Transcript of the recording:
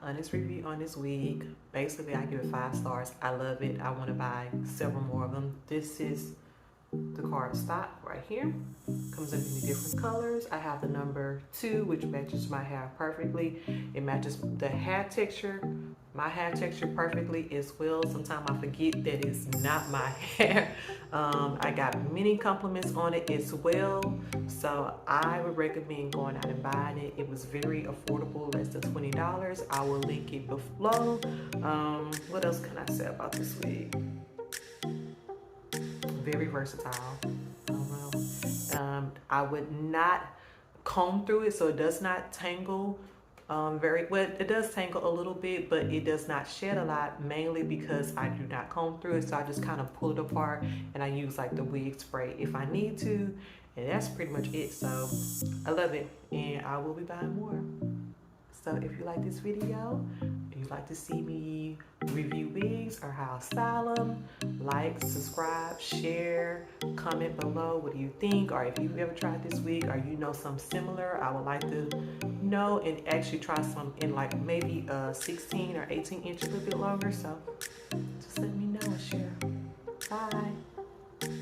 honest review on this wig. Basically, I give it 5 stars. I love it. I want to buy several more of them. This is the card stock right here. Comes in many different colors. I have the number 2, which matches my hair perfectly. It matches the hair texture, my hair texture perfectly as well. Sometimes I forget that it's not my hair. I got many compliments on it as well. So I would recommend going out and buying it. It was very affordable, less than $20. I will link it below. What else can I say about this wig? Very versatile. I don't know. I would not comb through it so it does not tangle very well. It does tangle a little bit, but it does not shed a lot, mainly because I do not comb through it. So I just kind of pull it apart and I use like the wig spray if I need to, and that's pretty much it. So I love it and I will be buying more. So if you like this video, if you'd like to see me review wigs or how I style them, like, subscribe, share, comment below what do you think, or if you've ever tried this wig or you know something similar, I would like to know and actually try some in like maybe 16 or 18 inches, a little bit longer. So just let me know and share.